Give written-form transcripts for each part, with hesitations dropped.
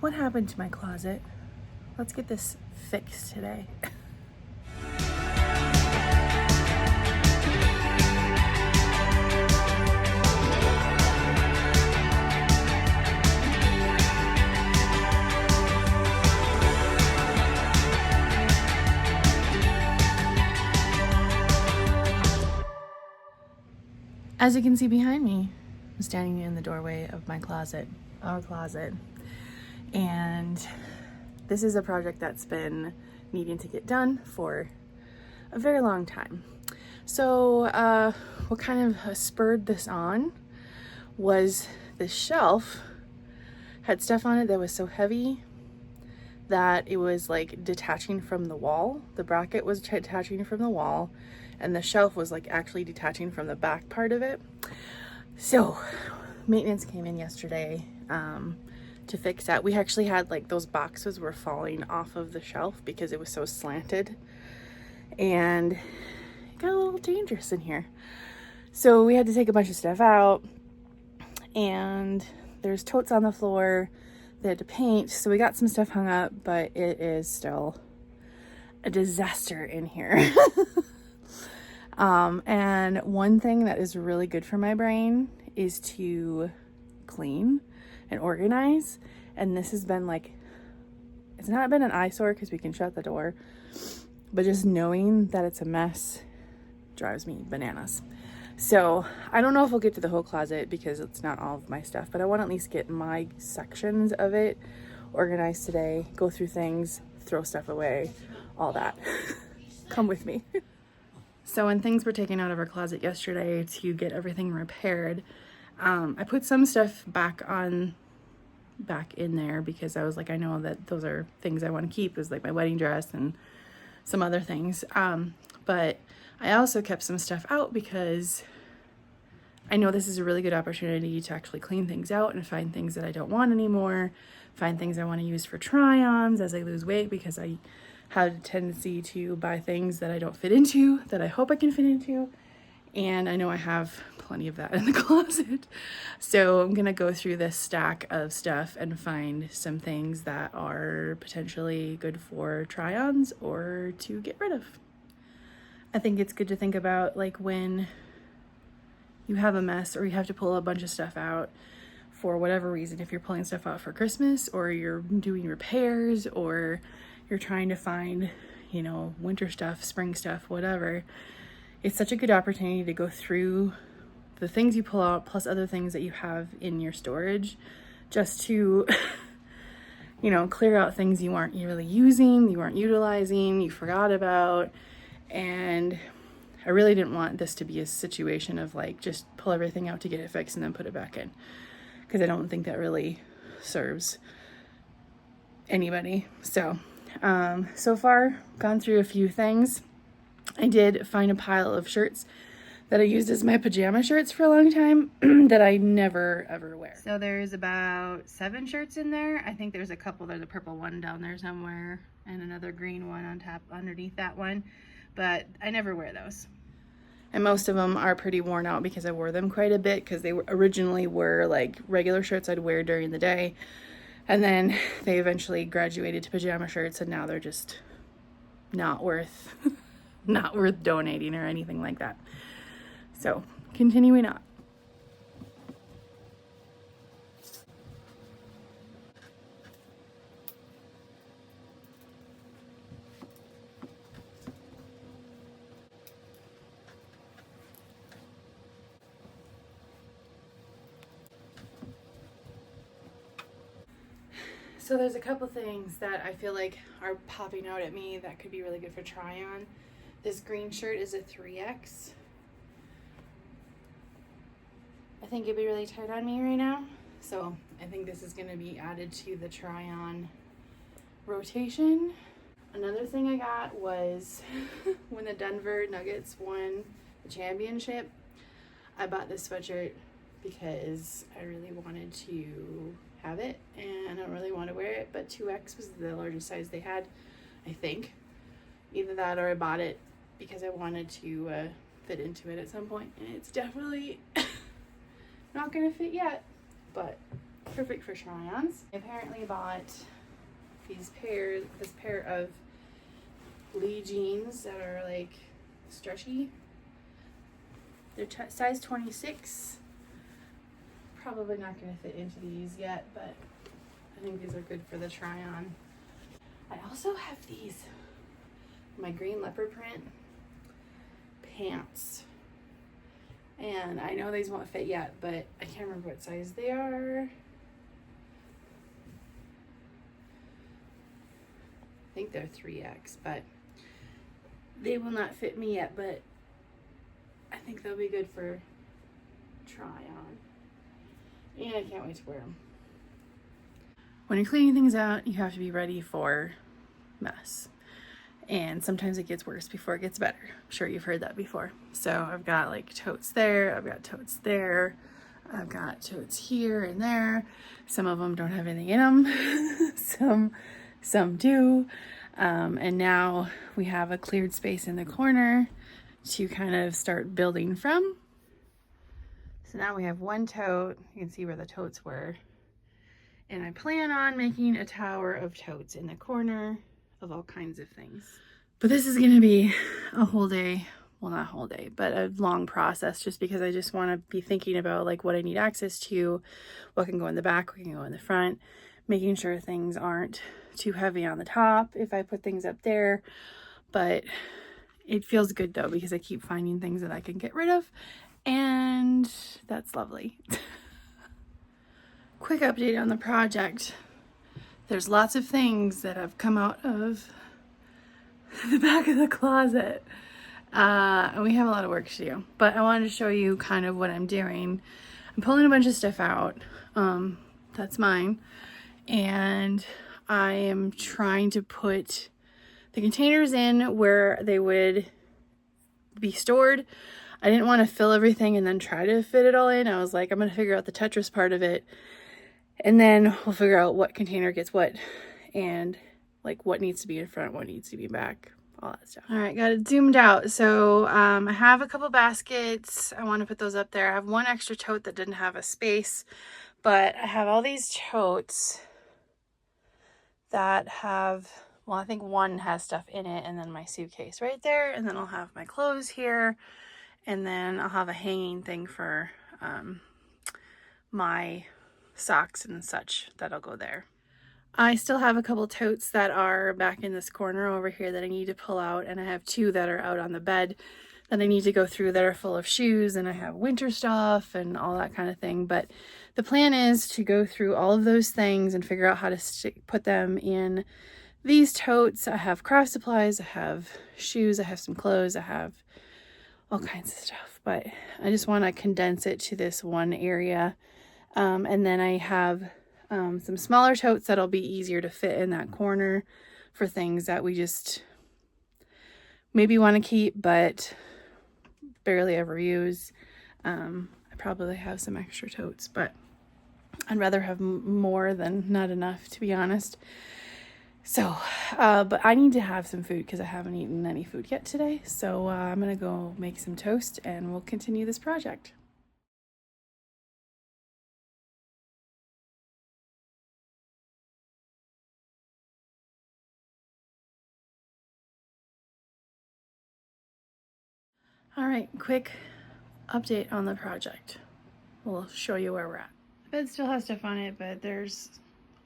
What happened to my closet? Let's get this fixed today. As you can see behind me, I'm standing in the doorway of my closet, our closet. And this is a project that's been needing to get done for a very long time. So what kind of spurred this on was this shelf had stuff on it that was so heavy that it was like detaching from the wall. The bracket was detaching from the wall, and the shelf was like actually detaching from the back part of it. So maintenance came in yesterday to fix that. We actually had like those boxes were falling off of the shelf because it was so slanted, and it got a little dangerous in here. So we had to take a bunch of stuff out, and there's totes on the floor. They had to paint, so we got some stuff hung up, but it is still a disaster in here. And one thing that is really good for my brain is to clean and organize. And this has been like, it's not been an eyesore because we can shut the door, but just knowing that it's a mess drives me bananas. So I don't know if we'll get to the whole closet because it's not all of my stuff, but I want to at least get my sections of it organized today, go through things, throw stuff away, all that. Come with me. So when things were taken out of our closet yesterday to get everything repaired, I put some stuff back in there because I was like, I know that those are things I want to keep. It was like my wedding dress and some other things. But I also kept some stuff out because I know this is a really good opportunity to actually clean things out and find things that I don't want anymore, find things I want to use for try-ons as I lose weight, because I had a tendency to buy things that I don't fit into, that I hope I can fit into. And I know I have plenty of that in the closet. So I'm going to go through this stack of stuff and find some things that are potentially good for try-ons or to get rid of. I think it's good to think about like when you have a mess or you have to pull a bunch of stuff out for whatever reason, if you're pulling stuff out for Christmas or you're doing repairs or you're trying to find, you know, winter stuff, spring stuff, whatever, it's such a good opportunity to go through the things you pull out plus other things that you have in your storage just to, you know, clear out things you aren't really using, you aren't utilizing, you forgot about. And I really didn't want this to be a situation of like, just pull everything out to get it fixed and then put it back in, because I don't think that really serves anybody. So far, gone through a few things. I did find a pile of shirts that I used as my pajama shirts for a long time that I never ever wear. So there's about 7 shirts in there. I think there's a couple, there's a purple one down there somewhere and another green one on top underneath that one, but I never wear those. And most of them are pretty worn out because I wore them quite a bit, because they originally were like regular shirts I'd wear during the day. And then they eventually graduated to pajama shirts, and now they're just not worth donating or anything like that. So continuing on. So there's a couple things that I feel like are popping out at me that could be really good for try on. This green shirt is a 3X. I think it'd be really tight on me right now. So I think this is gonna be added to the try on rotation. Another thing I got was when the Denver Nuggets won the championship, I bought this sweatshirt because I really wanted to have it, and I don't really want to wear it, but 2X was the largest size they had, I think. Either that or I bought it because I wanted to fit into it at some point, and it's definitely not gonna fit yet, but perfect for try-ons. I apparently bought this pair of Lee jeans that are like stretchy. They're size 26. Probably not going to fit into these yet, but I think these are good for the try-on. I also have these, my green leopard print pants. And I know these won't fit yet, but I can't remember what size they are. I think they're 3X, but they will not fit me yet, but I think they'll be good for try on. And I can't wait to wear them. When you're cleaning things out, you have to be ready for mess. And sometimes it gets worse before it gets better. I'm sure you've heard that before. So I've got like totes there, I've got totes there, I've got totes here and there. Some of them don't have anything in them. Some do. And now we have a cleared space in the corner to kind of start building from. So now we have one tote. You can see where the totes were. And I plan on making a tower of totes in the corner of all kinds of things. But this is going to be a whole day, well, not a whole day, but a long process, just because I just want to be thinking about like what I need access to, what can go in the back, what can go in the front, making sure things aren't too heavy on the top if I put things up there. But it feels good though, because I keep finding things that I can get rid of, and that's lovely. Quick update on the project. There's lots of things that have come out of the back of the closet. And we have a lot of work to do, but I wanted to show you kind of what I'm doing. I'm pulling a bunch of stuff out. That's mine. And I am trying to put the containers in where they would be stored. I didn't want to fill everything and then try to fit it all in. I was like, I'm going to figure out the Tetris part of it, and then we'll figure out what container gets what, and like what needs to be in front, what needs to be back, all that stuff. All right, got it zoomed out. So I have a couple baskets. I want to put those up there. I have one extra tote that didn't have a space, but I have all these totes that have, well, I think one has stuff in it, and then my suitcase right there, and then I'll have my clothes here, and then I'll have a hanging thing for my socks and such that'll go there. I still have a couple totes that are back in this corner over here that I need to pull out, and I have two that are out on the bed that I need to go through that are full of shoes, and I have winter stuff and all that kind of thing. But the plan is to go through all of those things and figure out how to put them in these totes. I have craft supplies, I have shoes, I have some clothes, I have all kinds of stuff, but I just want to condense it to this one area. And then I have some smaller totes that'll be easier to fit in that corner for things that we just maybe want to keep but barely ever use. I probably have some extra totes, but I'd rather have more than not enough, to be honest. So, but I need to have some food because I haven't eaten any food yet today. So I'm going to go make some toast and we'll continue this project. All right, quick update on the project. We'll show you where we're at. The bed still has stuff on it, but there's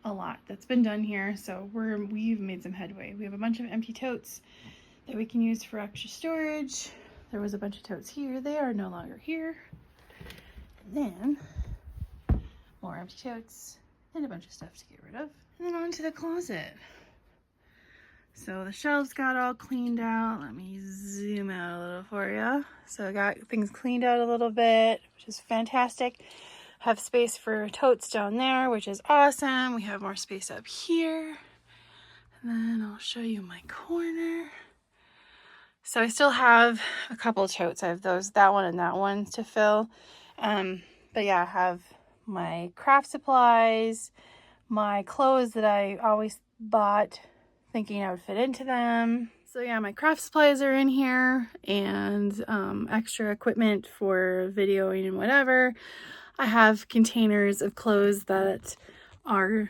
a lot that's been done here, so we've made some headway. We have a bunch of empty totes that we can use for extra storage. There was a bunch of totes here. They are no longer here. And then more empty totes and a bunch of stuff to get rid of. And then on to the closet. So the shelves got all cleaned out. Let me zoom out a little for you. So I got things cleaned out a little bit, which is fantastic. Have space for totes down there, which is awesome. We have more space up here. And then I'll show you my corner. So I still have a couple of totes. I have that one and that one to fill. But yeah, I have my craft supplies, my clothes that I always bought thinking I would fit into them. So yeah, my craft supplies are in here, and extra equipment for videoing and whatever. I have containers of clothes that are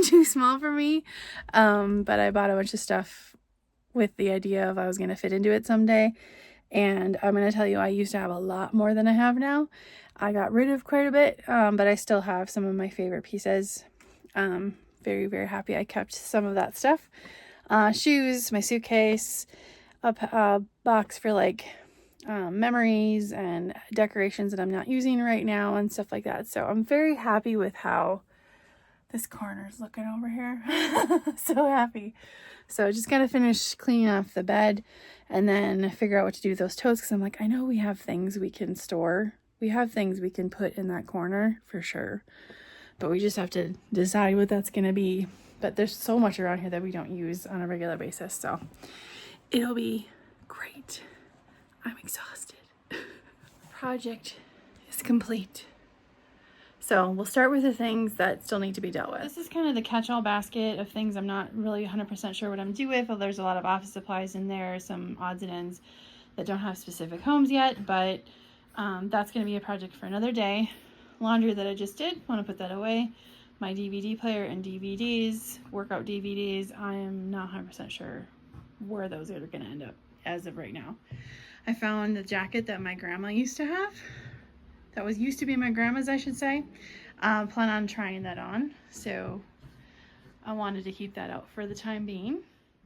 too small for me, but I bought a bunch of stuff with the idea of I was going to fit into it someday. And I'm going to tell you, I used to have a lot more than I have now. I got rid of quite a bit, but I still have some of my favorite pieces. Very, very happy I kept some of that stuff. Shoes, my suitcase, a box for like memories and decorations that I'm not using right now and stuff like that. So I'm very happy with how this corner's looking over here. So happy. So just gotta finish cleaning off the bed and then figure out what to do with those totes, because I'm like, I know we have things we can store. We have things we can put in that corner for sure. But we just have to decide what that's gonna be. But there's so much around here that we don't use on a regular basis. So it'll be great. I'm exhausted. The project is complete. So we'll start with the things that still need to be dealt with. This is kind of the catch-all basket of things I'm not really 100% sure what I'm doing with. Well, there's a lot of office supplies in there, some odds and ends that don't have specific homes yet, but that's going to be a project for another day. Laundry that I just did, want to put that away. My DVD player and DVDs, workout DVDs, I am not 100% sure where those are going to end up as of right now. I found the jacket that my grandma used to have. That used to be my grandma's, I should say. Plan on trying that on. So I wanted to keep that out for the time being.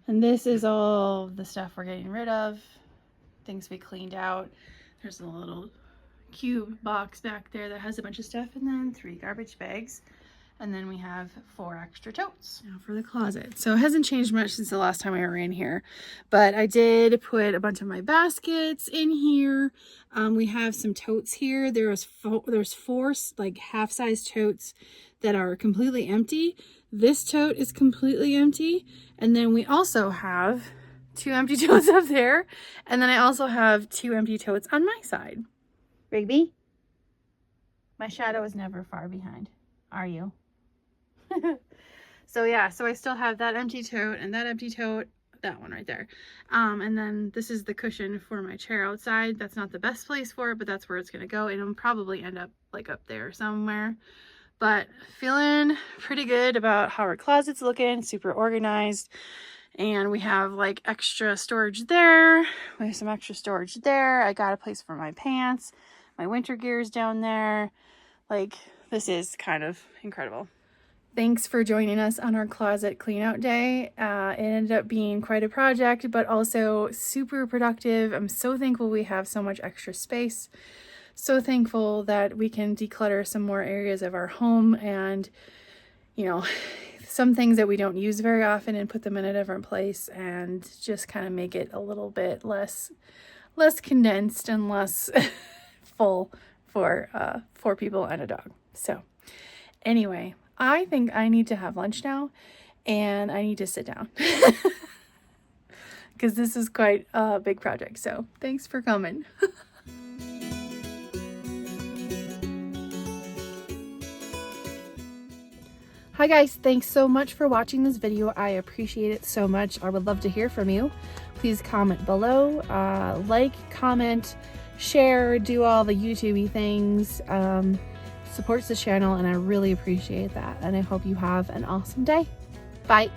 And this is all the stuff we're getting rid of. Things we cleaned out. There's a little cube box back there that has a bunch of stuff. And then 3 garbage bags. And then we have 4 extra totes. Now for the closet. So it hasn't changed much since the last time we were in here, but I did put a bunch of my baskets in here. We have some totes here. There's 4 like half-size totes that are completely empty. This tote is completely empty. And then we also have 2 empty totes up there. And then I also have 2 empty totes on my side. Rigby, my shadow is never far behind. Are you? So yeah, so I still have that empty tote and that empty tote, that one right there. And then this is the cushion for my chair outside. That's not the best place for it, but that's where it's gonna go. It'll probably end up like up there somewhere. But feeling pretty good about how our closet's looking, super organized. And we have like extra storage there. We have some extra storage there. I got a place for my pants, my winter gear's down there. Like, this is kind of incredible. Thanks for joining us on our closet clean out day. It ended up being quite a project, but also super productive. I'm so thankful we have so much extra space. So thankful that we can declutter some more areas of our home and, you know, some things that we don't use very often and put them in a different place and just kind of make it a little bit less condensed and less full for 4 people and a dog. So anyway, I think I need to have lunch now and I need to sit down because this is quite a big project. So thanks for coming. Hi guys, thanks so much for watching this video. I appreciate it so much. I would love to hear from you. Please comment below, like, comment, share, do all the YouTube-y things. Supports the channel and I really appreciate that. And I hope you have an awesome day. Bye.